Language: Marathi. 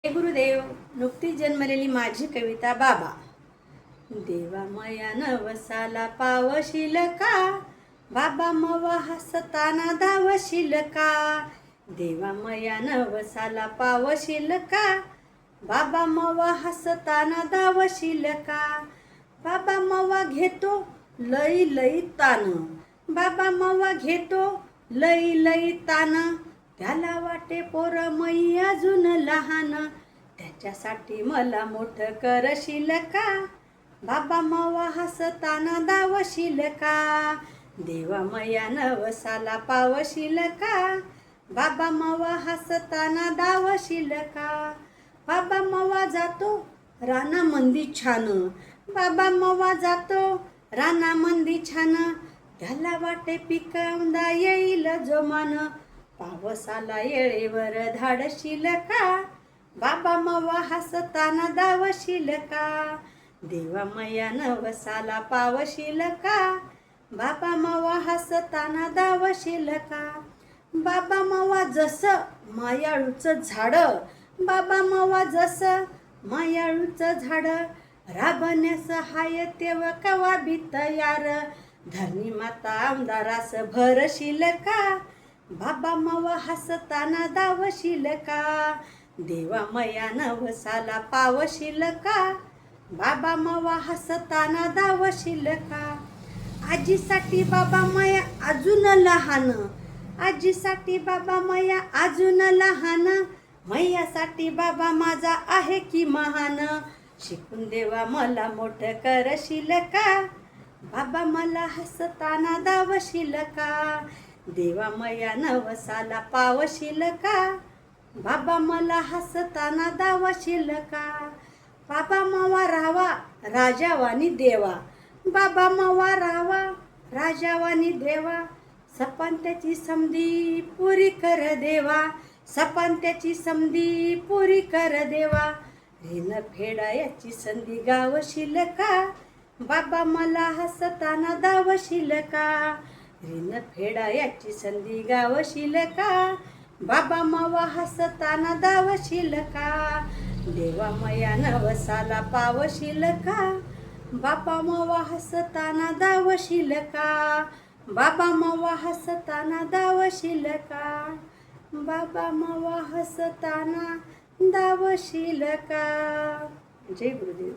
हे गुरुदेव, नुकतीच जन्मलेली माझी कविता बाबा. देवा मया नवसाला पावशील का, बाबा मवा हसताना धावशील का. देवा मया नवसाला पावशील का, बाबा मवा हसताना धावशील का. बाबा मवा घेतो लई लई तान, बाबा मवा घेतो लई लई तान. त्याला वाटे पोर मई अजून लहान, त्याच्यासाठी मला मोठं करशील का. बाबा मवा हसताना धावशील का. देवा मया नवसाला पावशील का, बाबा मवा हसताना धावशील का. बाबा मवा जातो रानामंदी छान, बाबा मवा जातो रानामंदी छान. त्याला वाटे पिकवंदा येईल जोमान, पावसाला येळेवर धाडशील का. बाबा मवा हसताना धावशील का. देवा मया नवसाला पावशील का, बाबा मवा हसताना धावशील का. बाबा मवा जसं मायाळूचं झाड, बाबा मवा जसं मायाळूचं झाड. राबण्यास हाय तेव्हा कवा बी तयार, धरणी माता आमदारास भरशील का. बाबा मवा हसताना धावशील का. देवा मया नवसाला पावशील का, बाबा मवा हसताना धावशील का. आजीसाठी बाबा मया अजून लहान, आजीसाठी बाबा मया अजून लहान. मैयासाठी बाबा माझा आहे की महान, शिकून देवा मला मोठं करशील का. बाबा मला हसताना धावशील का. देवा मया नवसाला पावशील का, बाबा मला हसताना धावशील का. बाबा मवा राहावा राजावानी देवा, बाबा मवा राहावा राजावानी देवा. सपान त्याची समधी पुरी कर देवा, सपान त्याची समधी पुरी कर देवा. ऋण फेडायची संधी गावशील का, बाबा मला हसताना धावशील का. ऋण फेडायची संधी गावशील का, बाबा मवा हसताना धावशील का. देवा मया नवसाला पावशील का, बाबा मवा हसताना धावशील का. बाबा मवा हसताना धावशील का, बाबा मवा हसताना धावशील का. जय गुरुदेव.